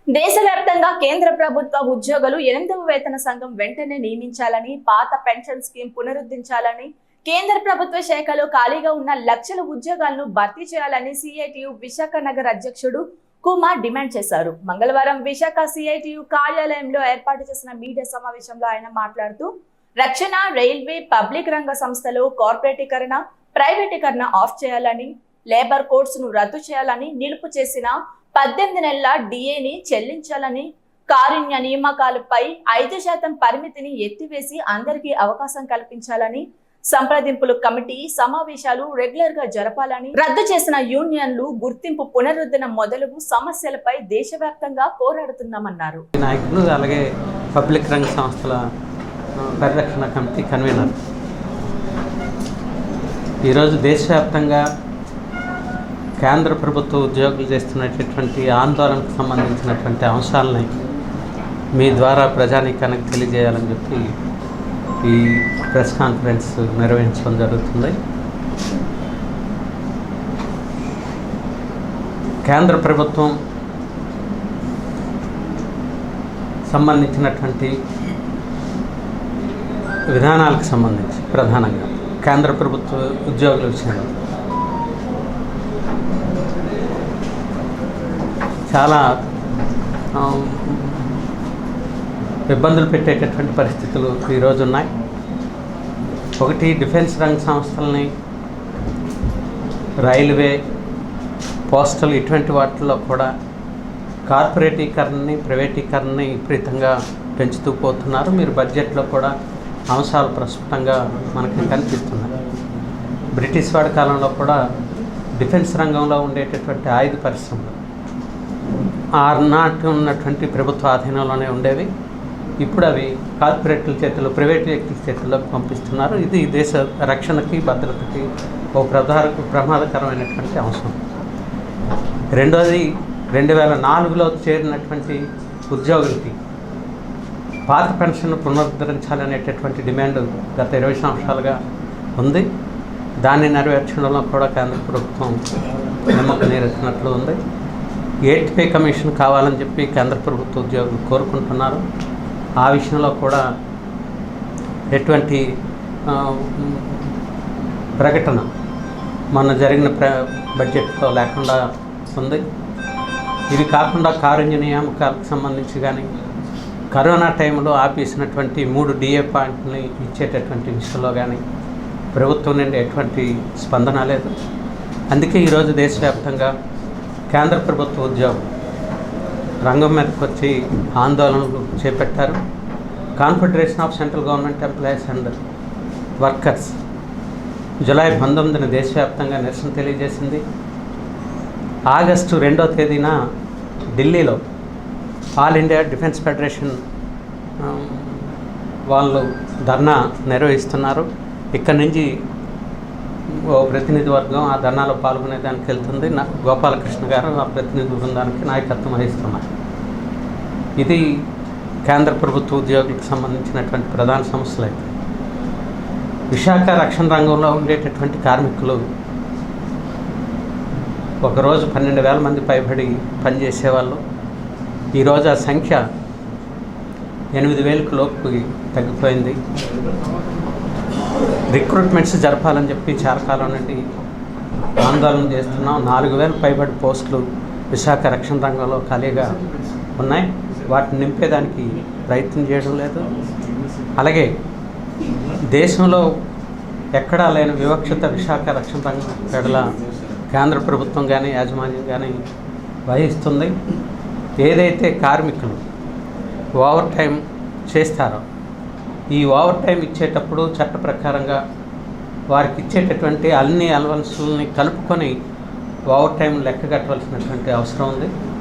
దేశవ్యాప్తంగా కేంద్ర ప్రభుత్వ ఉద్యోగులు 8వ వేతన సంఘం వెంటనే నియమించాలని, పాత పెన్షన్ స్కీమ్ పునరుద్ధరించాలని, కేంద్ర ప్రభుత్వ శాఖలో ఖాళీగా ఉన్న లక్షల ఉద్యోగాలను భర్తీ చేయాలని సిఐటియు విశాఖ నగర అధ్యక్షుడు కుమార్ డిమాండ్ చేశారు. మంగళవారం విశాఖ సిఐటియు కార్యాలయంలో ఏర్పాటు చేసిన మీడియా సమావేశంలో ఆయన మాట్లాడుతూ, రక్షణ, రైల్వే, పబ్లిక్ రంగ సంస్థలు కార్పొరేటీకరణ, ప్రైవేటీకరణ ఆఫ్ చేయాలని, లేబర్ కోడ్స్ ను రద్దు చేయాలని, నిలుపు చేసిన 18 నెలల డిఏని చెల్లించాలని, కారుణ్య నియామకాలపై 5% పరిమితిని ఎత్తివేసి అందరికీ అవకాశం కల్పించాలని, సంప్రదింపులు కమిటీ సమావేశాలు రెగ్యులర్ గా జరపాలని, రద్దు చేసిన యూనియన్లు గుర్తింపు పునరుద్ధరణ మొదలగు సమస్యలపై దేశవ్యాప్తంగా పోరాడుతున్నామన్నారు. నాయకులు అలాగే పబ్లిక్ రంగ సంస్థల పరిరక్షణ కమిటీ కన్వీనర్ ఈరోజు దేశవ్యాప్తంగా కేంద్ర ప్రభుత్వ ఉద్యోగులు చేస్తున్నటువంటి ఆందోళనకు సంబంధించినటువంటి అంశాలని మీ ద్వారా ప్రజానీకానికి తెలియజేయాలని చెప్పి ఈ ప్రెస్ కాన్ఫరెన్స్ నిర్వహించడం జరుగుతుంది. కేంద్ర ప్రభుత్వం సంబంధించినటువంటి విధానాలకు సంబంధించి ప్రధానంగా కేంద్ర ప్రభుత్వ ఉద్యోగుల విషయంలో చాలా ఇబ్బందులు పెట్టేటటువంటి పరిస్థితులు ఈరోజు ఉన్నాయి. ఒకటి, డిఫెన్స్ రంగ సంస్థలని, రైల్వే, పోస్టల్ ఇటువంటి వాటిల్లో కూడా కార్పొరేటీకరణని, ప్రైవేటీకరణని విపరీతంగా పెంచుతూ పోతున్నారు. మీరు బడ్జెట్లో కూడా అంశాలు ప్రస్ఫుటంగా మనకి కనిపిస్తున్నాయి. బ్రిటిష్ వాడి కాలంలో కూడా డిఫెన్స్ రంగంలో ఉండేటటువంటి ఆయుధ పరిశ్రమలు ఆనాటి ఉన్నటువంటి ప్రభుత్వ ఆధీనంలోనే ఉండేవి. ఇప్పుడు అవి కార్పొరేట్ల చేతుల్లో, ప్రైవేట్ వ్యక్తుల చేతుల్లోకి పంపిస్తున్నారు. ఇది దేశ రక్షణకి, భద్రతకి ఒక ప్రమాదకరమైనటువంటి అంశం. రెండోది, 2004లో చేరినటువంటి ఉద్యోగులకి పాత పెన్షన్ పునరుద్ధరించాలనేటటువంటి డిమాండ్ గత 20 సంవత్సరాలుగా ఉంది. దాన్ని నెరవేర్చడంలో కూడా కేంద్ర ప్రభుత్వం నిమ్మకు నీరెత్తినట్లు ఉంది. 8th పే కమిషన్ కావాలని చెప్పి కేంద్ర ప్రభుత్వ ఉద్యోగులు కోరుకుంటున్నారు. ఆ విషయంలో కూడా ఎటువంటి ప్రకటన మొన్న జరిగిన బడ్జెట్లో లేకుండా ఉంది. ఇది కాకుండా కారుణ్య నియామకాలకు సంబంధించి కానీ, కరోనా టైంలో ఆపేసినటువంటి 3 డిఏ పాయింట్ని ఇచ్చేటటువంటి విషయంలో కానీ ప్రభుత్వం నుండి ఎటువంటి స్పందన లేదు. అందుకే ఈరోజు దేశవ్యాప్తంగా కేంద్ర ప్రభుత్వ ఉద్యోగులు రంగం మీదకి వచ్చి ఆందోళనలు చేపట్టారు. Confederation of central government employees and workers July 19న దేశవ్యాప్తంగా నిరసన తెలియజేసింది. ఆగస్టు 2వ తేదీన ఢిల్లీలో ఆల్ ఇండియా డిఫెన్స్ ఫెడరేషన్ వాళ్ళు ధర్నా నిర్వహిస్తున్నారు. ఇక్కడి నుంచి ఓ ప్రతినిధి వర్గం ఆ ధర్నాలో పాల్గొనేదానికి వెళ్తుంది. గోపాలకృష్ణ గారు ఆ ప్రతినిధి బృందానికి నాయకత్వం వహిస్తున్నారు. ఇది కేంద్ర ప్రభుత్వ ఉద్యోగులకు సంబంధించినటువంటి ప్రధాన సమస్యలు. అయితే విశాఖ రక్షణ రంగంలో ఉండేటటువంటి కార్మికులు ఒకరోజు 12,000 మంది పైబడి పనిచేసేవాళ్ళు. ఈరోజు ఆ సంఖ్య 8,000కు లోపు తగ్గిపోయింది. రిక్రూట్మెంట్స్ జరపాలని చెప్పి చాలా కాలం నుండి ఆందోళన చేస్తున్నాం. 4,000 పైబడి పోస్టులు విశాఖ రక్షణ రంగంలో ఖాళీగా ఉన్నాయి. వాటిని నింపేదానికి ప్రయత్నం చేయడం లేదు. అలాగే దేశంలో ఎక్కడా లేని వివక్షత విశాఖ రక్షణ రంగం ఎడల కేంద్ర ప్రభుత్వం కానీ, యాజమాన్యం కానీ వహిస్తుంది. ఏదైతే కార్మికులు ఓవర్ టైం చేస్తారో ఈ ఓవర్ టైం ఇచ్చేటప్పుడు చట్ట ప్రకారంగా వారికి ఇచ్చేటటువంటి అన్ని అలవన్సుల్ని కలుపుకొని ఓవర్ టైం లెక్క కట్టవలసినటువంటి అవసరం ఉంది.